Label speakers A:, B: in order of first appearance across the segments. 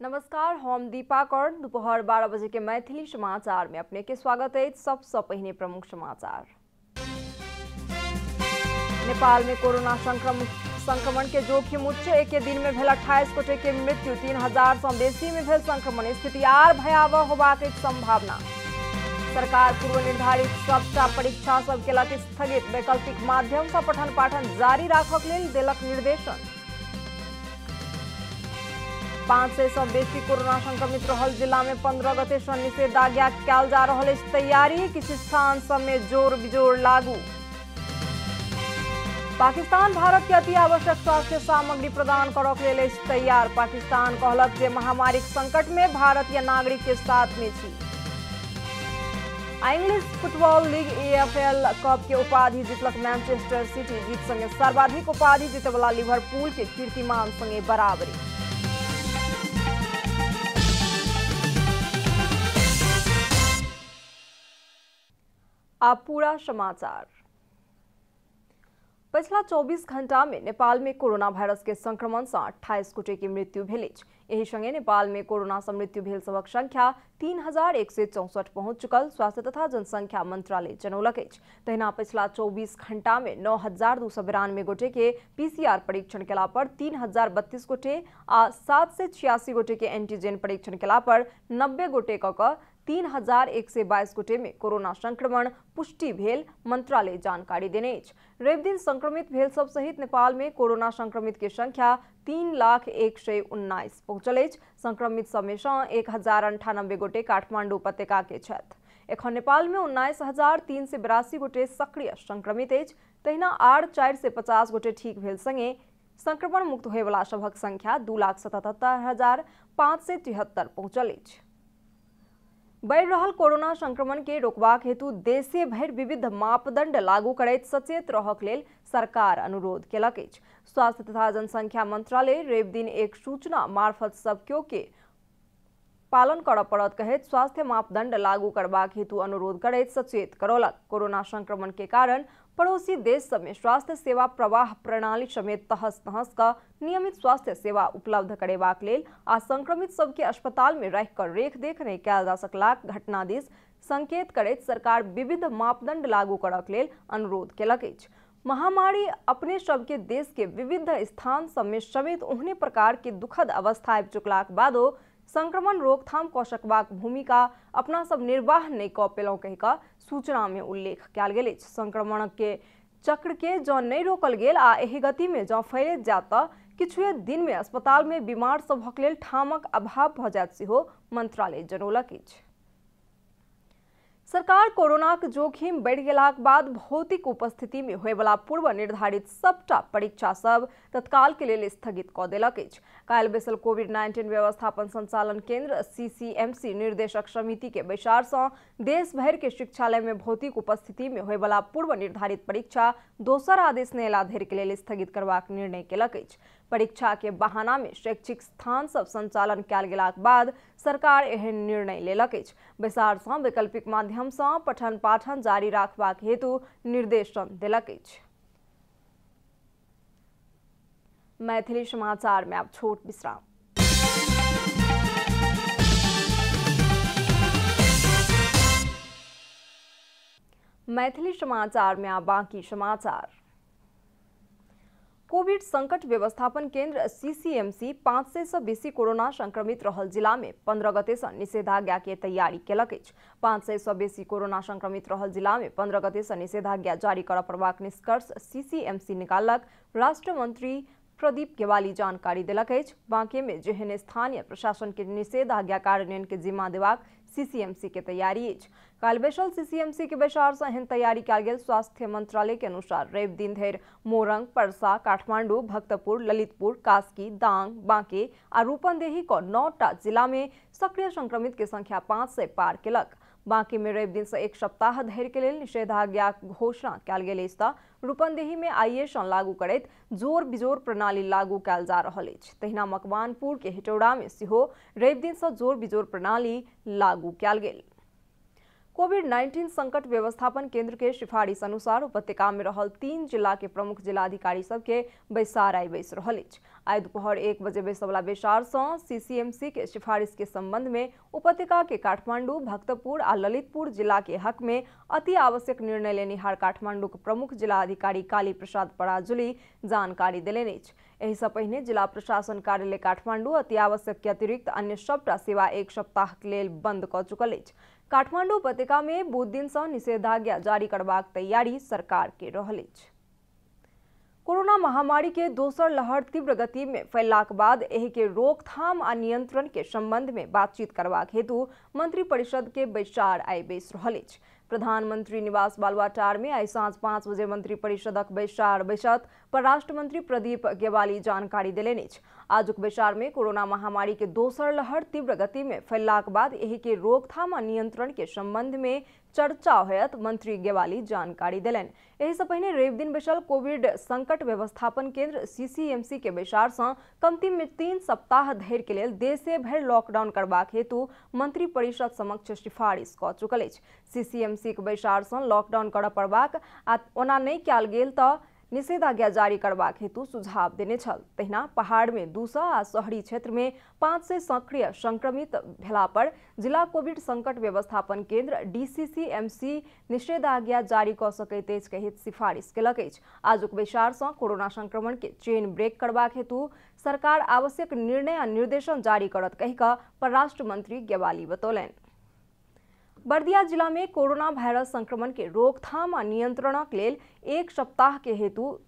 A: नमस्कार, हम दीपा कौर। दोपहर 12 बजे के मैथिली समाचार में अपने के स्वागत है। सबसे पहले प्रमुख समाचार। नेपाल में कोरोना संक्रमण के जोखिम उच्च। एक दिन में भेल 28 गोटे के मृत्यु। 3000 से बेसी में भेल संक्रमण। स्थिति आर भयावह होबाक संभावना। सरकार पूर्व निर्धारित सबटा परीक्षा सब केलक स्थगित। वैकल्पिक माध्यम से पठन पाठन जारी राखक लेल देलक निर्देशन। 500 से बेसी कोरोना संक्रमित रहल जिला में 15 गते से निषेधाज्ञा कयल जा रहल अछि तैयारी। किछु स्थान सब में जोर बिजोर लागू। पाकिस्तान भारत के अति आवश्यक स्वास्थ्य सामग्री प्रदान करक लेल अछि तैयार। पाकिस्तान कहलक जे महामारी संकट में भारत या नागरिक के साथ में छी। English football league EFL cup के उपाधि जीतलक मैनचेस्टर सिटी। जीत संगे सर्वाधिक उपाधि जीते वाला लिवरपूल के कीर्तिमान संगे बराबरी। अब पूरा समाचार। पिछला 24 घंटा में नेपाल में कोरोना वायरस के संक्रमण से 28 गोटे की मृत्यु भेल अछि। एहि संगे नेपाल में कोरोना से मृत्यु भेल सबक संख्या 3164 पहुंच चुकल स्वास्थ्य तथा जनसंख्या मंत्रालय जनौलक अछि। तहिना पिछला 24 घंटा में 9292 गोटे के PCR परीक्षण केला पर 3032 गोटे आ 786 गोटे के एंटीजन परीक्षण केला पर 90 गोटे क 3122 गोटे में कोरोना संक्रमण पुष्टि भेल मंत्रालय जानकारी देने अछि। रवि दिन संक्रमित भेल सब सहित नेपाल में कोरोना संक्रमित के संख्या 3,119 पहुंचल अछि। संक्रमित सब में 1098 गोटे काठमांडू उपत्यका के छथि। एखन नेपाल में 19,382 गोटे सक्रिय संक्रमित अछि। तहिना आर 4 से 50 गोटे ठीक भेल संगे संक्रमण मुक्त होय वाला सभक संख्या 2,77,573 पहुंचल अछि। बढ़ि रहल कोरोना संक्रमण के रोकबाक हेतु देशे भरि विविध मापदंड लागू करैत सचेत रहक लेल सरकार अनुरोध केलक अछि। स्वास्थ्य तथा जनसंख्या मंत्रालय रवि दिन एक सूचना मार्फत सब केओ के पालन करऽ पड़त कहैत स्वास्थ्य मापदंड लागू करबाक हेतु अनुरोध करैत सचेत करौलक। कोरोना संक्रमण के कारण पड़ोसी देश सब में स्वास्थ्य सेवा प्रवाह प्रणाली समेत तहस नहस का नियमित स्वास्थ्य सेवा उपलब्ध करेबाक लेल आ संक्रमित सबके अस्पताल में रह कर रेख देख नहीं कयल जा सकलाक घटना दिस संकेत करैत सरकार विविध मापदंड लागू करक लेल अनुरोध केलक अछि। महामारी अपने सबके देश के विविध स्थान सब में समेत ओहने प्रकार के दुखद अवस्था आबि चुकलाक बादो संक्रमण रोकथाम कऽ सकबाक भूमिका अपना सब निर्वाह नहीं कऽ पेलहुँ कहि कऽ सूचना में उल्लेख कयल गेल अछि। संक्रमण के चक्र के जँ नहीं रोकल गेल आ एहि गति में जँ फैलैत जायत तऽ किछुए दिन में अस्पताल में बीमार सभक लेल ठामक अभाव भऽ जायत सेहो मंत्रालय जनौलक अछि। सरकार कोरोना के जोखिम बढ़ि गेलाक बाद भौतिक उपस्थिति में होय वाला पूर्व निर्धारित सबटा परीक्षा सब तत्काल के लेल स्थगित कऽ देलक अछि। काल्हि बैसल कोविड-19 व्यवस्थापन संचालन केंद्र CCMC निर्देशक समिति के बैसार सँ देश भर के शिक्षालय में भौतिक उपस्थिति में होय वाला पूर्व निर्धारित परीक्षा दोसर आदेश नहि अयला धरि के लेल स्थगित करबाक निर्णय केलक अछि। परीक्षा के बहाना में शैक्षिक स्थान सब संचालन कयल गेलाक बाद सरकार एहन निर्णय लेलक अछि। बैसार सँ वैकल्पिक माध्यम सँ पठन पाठन जारी राखबाक हेतु निर्देशन देलक अछि। मैथिली समाचार में अब छोट विश्राम। मैथिली समाचार में अब बाकी समाचार। कोविड संकट व्यवस्थापन केंद्र CCMC 500 से बेसी कोरोना संक्रमित रहल जिला में 15 गते से निषेधाज्ञा के तैयारी केलक अछि। 500 से बेसी कोरोना संक्रमित रहल जिला में 15 गते से निषेधाज्ञा जारी करऽ पड़बाक निष्कर्ष CCMC निकालक राष्ट्र मंत्री प्रदीप गेवाली जानकारी देलक अछि। बांके में जेहन स्थानीय प्रशासन के निषेधाज्ञा कार्यान्वयन के जिम्मा देबाक CCMC के तैयारी अछि। काल्हि बैसल CCMC के बैसार सँ एहन तैयारी कयल गेल। स्वास्थ्य मंत्रालय के अनुसार रवि दिन धरि मोरंग, पर्सा, काठमांडू, भक्तपुर, ललितपुर, कास्की, दांग, बांके आ रूपंदेही क 9टा जिला में सक्रिय संक्रमित के संख्या 500 पार केलक। बांके में रवि दिन से एक सप्ताह धरि के लेल निषेधाज्ञा घोषणा कयल गेल अछि तऽ रूपंदेही में आइए सँ लागू करैत जोर बिजोर प्रणाली लागू कयल जा रहल अछि। तहिना मकवानपुर के हेटौड़ा में सेहो रवि दिन से जोर बिजोर प्रणाली लागू कयल गेल। कोविड-19 संकट व्यवस्थापन केंद्र के सिफारिश अनुसार उपत्यका में रहल 3 जिला के प्रमुख जिलाधिकारी सबके बैसार आई बैस रहल अछि। आइ दोपहर 1 बजे बैसवला बैसार सँ सीसीएमसी के सिफारिश के संबंध में उपत्यका के काठमांडू, भक्तपुर आ ललितपुर जिला के हक में अति आवश्यक निर्णय लेनिहार काठमांडू के प्रमुख जिलाधिकारी काली प्रसाद पराजुली जानकारी देलनि अछि। एहि सँ पहिने जिला प्रशासन कार्यालय काठमांडू अति आवश्यक के अतिरिक्त अन्य सबटा सेवा 1 सप्ताह के लेल बंद क चुकल अछि। काठमांडू उपत्यका में बुध दिन सँ निषेधाज्ञा जारी करबाक तैयारी सरकार के रहल अछि। कोरोना महामारी के दोसर लहर तीव्र गति में फैललाक बाद एहि के रोकथाम आ नियंत्रण के संबंध में बातचीत करबाक हेतु मंत्री परिषद के बैसार आई बैस रहल अछि। प्रधानमंत्री निवास बालुआटार में आई सांझ 5 बजे मंत्री परिषदक बैसार बैसत परराष्ट्र मंत्री प्रदीप ग्यावाली जानकारी देलनि अछि। आजुक बैसार में कोरोना महामारी के दोसर लहर तीव्र गति में फैललाक बाद एहि के रोकथाम आ नियंत्रण के संबंध में चर्चा होयत मंत्री ग्यावाली जानकारी देलनि। एहि सँ पहिने रवि दिन बैसल कोविड संकट व्यवस्थापन केंद्र सीसीएमसी के बैसार सँ कमती में 3 सप्ताह धरि के लेल देशे भरि लॉकडाउन करबाक हेतु मंत्री परिषद समक्ष सिफारिश क चुकल अछि। सीसीएमसी के बैसार सँ लॉकडाउन करऽ पड़बाक आ ओना नहि कयल गेल तऽ निषेधाज्ञा जारी करबाक हेतु सुझाव देने छल। तहिना पहाड़ में 200 आ शहरी क्षेत्र में 500 सक्रिय संक्रमित भेला पर जिला कोविड संकट व्यवस्थापन केंद्र डीसीसीएमसी निषेधाज्ञा जारी क सकैत अछि कहित सिफारिश केलक अछि। आजुक बैसार सँ कोरोना संक्रमण के चेन ब्रेक करबाक हेतु सरकार आवश्यक निर्णय आ निर्देशन जारी करत कहि कऽ परराष्ट्र मंत्री ग्यावाली बतौलनि। बर्दिया जिला में कोरोना वायरस संक्रमण के रोकथाम आ नियंत्रणक लेल 1 सप्ताह के हेतु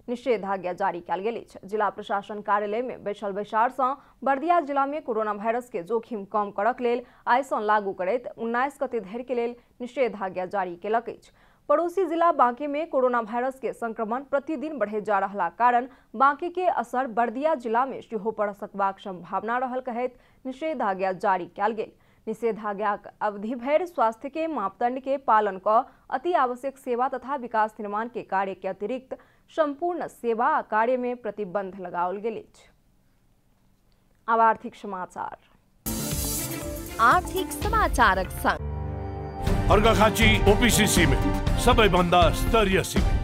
A: निषेधाज्ञा जारी कयल गेल अछि। जिला प्रशासन कार्यालय में बैसल बैसार सँ बर्दिया जिला में कोरोना वायरस के जोखिम कम करक लेल आइ सँ लागू करैत 19 गते धरि के लेल निषेधाज्ञा जारी केलक अछि। पड़ोसी जिला बांके में कोरोना वायरस के संक्रमण प्रतिदिन बढ़े जा रहला कारण बांके के असर बर्दिया जिला में सेहो पड़ सकबाक संभावना रहल कहैत निषेधाज्ञा जारी कयल गेल। निषेधाज्ञाक अवधि भरि स्वास्थ्य के मापदंड के पालन क अति आवश्यक सेवा तथा विकास निर्माण के कार्य के अतिरिक्त संपूर्ण सेवा आ कार्य में प्रतिबंध लगाओल गेल अछि। अब आर्थिक समाचारक संग
B: अर्घाखाँची ओपीसी सिमेन्ट सबैभन्दा स्तरीय सिमेन्ट।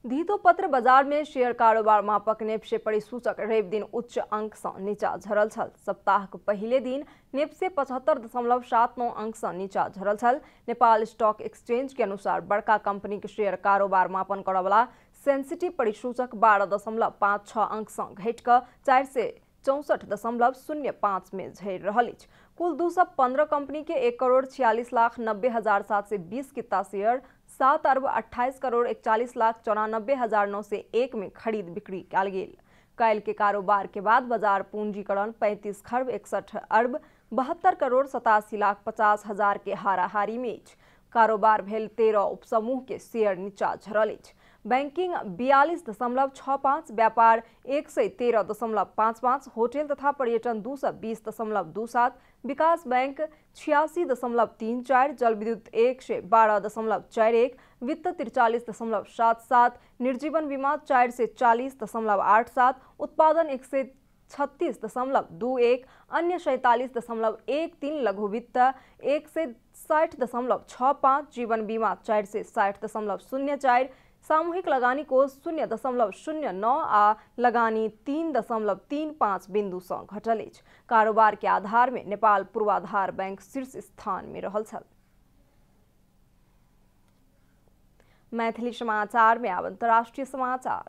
A: धितोपत्र बाजार में शेयर कारोबार मापक नेप्से परिसूचक रवि दिन उच्च अंक सँ नीचा झरल छल। सप्ताह के पहिले दिन नेप्से 75.79 अंक सँ नीचा झरल छल। नेपाल स्टॉक एक्सचेंज के अनुसार बड़का कंपनी के शेयर कारोबार मापन करय वाला सेंसिटिव परिसूचक 12.56 अंक सँ घटि कऽ 464.05 में झरि रहल अछि। कुल 215 कंपनी के 1,46,90,720 किता शेयर 7,28,41,94,901 में खरीद बिक्री कयल गेल। काल्हि के कारोबार के बाद बाजार पूंजीकरण 35,61,72,87,50,000 के हाराहारी में अछि। कारोबार भेल 13 उपसमूह के शेयर नीचा झरल अछि। बैंकिंग 42.65, व्यापार 113.55, होटल तथा पर्यटन 220.27, विकास बैंक 86.34, जल विद्युत 112.41, वित्त 43.77, निर्जीवन बीमा 440.87, उत्पादन 136.21, अन्य 47.13, लघु वित्त 160.65, जीवन बीमा 460.04, सामूहिक लगानी को 0.09 आ लगानी 3.35 बिंदु सँ घटल अछि। कारोबार के आधार में नेपाल पूर्वाधार बैंक शीर्ष स्थान में रहल छल। मैथिली समाचार में आब अंतर्राष्ट्रीय समाचार।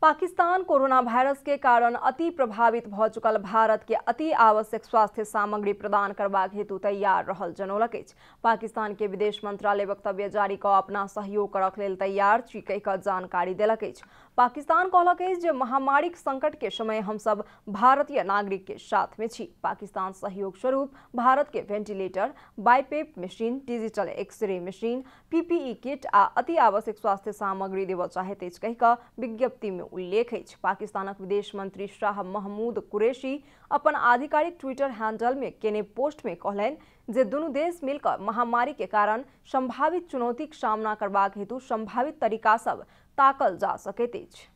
A: पाकिस्तान कोरोना वायरस के कारण अति प्रभावित भ चुकल भारत के अति आवश्यक स्वास्थ्य सामग्री प्रदान करबाक हेतु तैयार रहल जनौलक अछि। पाकिस्तान के विदेश मंत्रालय वक्तव्य जारी कऽ अपना सहयोग करक लेल तैयार छी कहि कऽ जानकारी देलक अछि। पाकिस्तान कहलक अछि जे महामारीक संकट के समय हम सब भारतीय नागरिक के साथ में छी। पाकिस्तान सहयोग स्वरूप भारत के ventilator, BiPAP machine, digital x-ray machine, PPE kit आ अति आवश्यक स्वास्थ्य सामग्री देबऽ चाहैत अछि कहि कऽ विज्ञप्ति में उल्लेख अछि। पाकिस्तानक विदेश मंत्री शाह महमूद कुरैशी अपन आधिकारिक ट्विटर हैंडल में केने पोस्ट में कहलनि जे दुनू देश मिलकर महामारी के कारण संभावित चुनौतीक सामना करबाक हेतु संभावित तरीका सब ताकल जा सकैत अछि।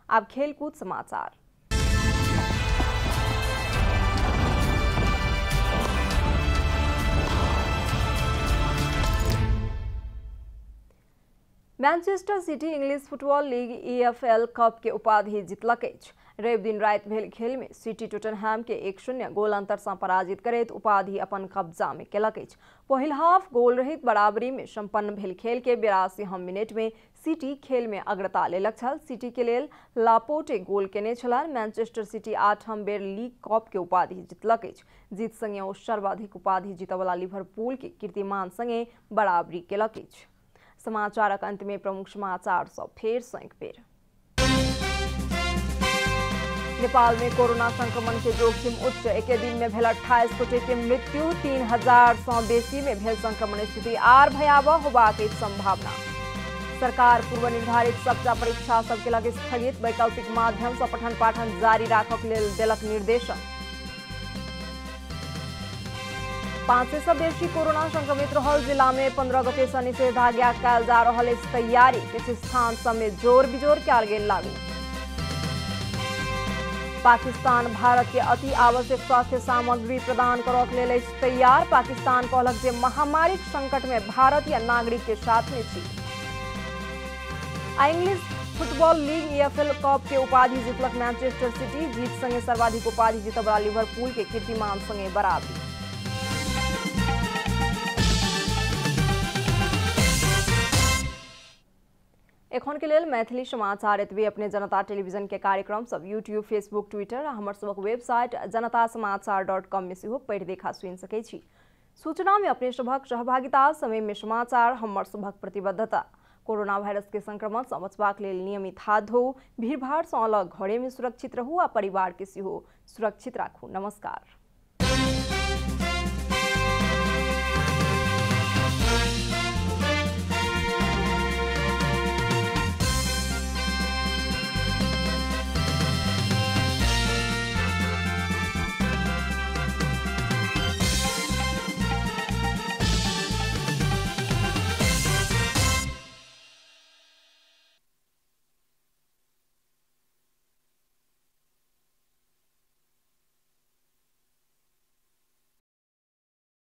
A: आब खेलकूद समाचार। Manchester city English football league EFL cup के उपाधि जीतलक अछि। रवि दिन राति भेल खेल में सिटी टोटनहैम के 1-0 गोल अंतर से पराजित करैत उपाधि अपन कब्जा में केलक अछि। पहिल हाफ गोल रहित बराबरी में संपन्न भेल खेल के 82 मिनट में सिटी खेल में अग्रता लेलक छल। सिटी के लेल लापोर्टे गोल केने छलाह। मैनचेस्टर सिटी 8म बेर लीग कप के उपाधि जीतलक अछि। जीत संगे ओ सर्वाधिक उपाधि जीतवला लिवरपूल के कीर्तिमान संगे बराबरी केलक अछि। समाचारक अंत में प्रमुख समाचार सब फेर सँ एक बेर। नेपाल में कोरोना संक्रमण के जोखिम उच्च, एक दिन में भेल 28 गोटे के मृत्यु, 3000 सँ बेसी में भेल संक्रमण स्थिति आर भयावह होबाक संभावना। सरकार पूर्व निर्धारित सबटा परीक्षा सब केलक स्थगित, वैकल्पिक माध्यम सँ पठन पाठन जारी राखक लेल देलक निर्देशन। 500 सँ बेसी कोरोना संक्रमित रहल जिला में 15 गते सँ निषेधाज्ञा कयल जा रहल अछि तैयारी, किछु स्थान सब में जोर बिजोर कयल गेल लागू। पाकिस्तान भारत के अति आवश्यक स्वास्थ्य सामग्री प्रदान करक लेल अछि तैयार। पाकिस्तान कहलक जे महामारीक संकट में भारतीय नागरिक के साथ में छी। English football league EFL cup के उपाधि जीतलक मैनचेस्टर सिटी, जीत संगे सर्वाधिक उपाधि जीतवला लिवरपूल के कीर्तिमान संगे बराबरी। एखन के लेल मैथिली समाचार एतबे। अपने जनता टेलीविजन के कार्यक्रम सब यूट्यूब, फेसबुक, ट्विटर आ हमर सबक वेबसाइट janatasamaachar.com में सेहो पढ़ि देखा सुनि सकै छी। सूचना में अपने सबक सहभागिता, समय में समाचार हमर सबक प्रतिबद्धता। कोरोना वायरस के संक्रमण सँ बचबाक लेल नियमित हाथ धोऊ, भीड़ भाड़ सँ अलग घरे में सुरक्षित रहू आ परिवार के सेहो सुरक्षित राखू। नमस्कार।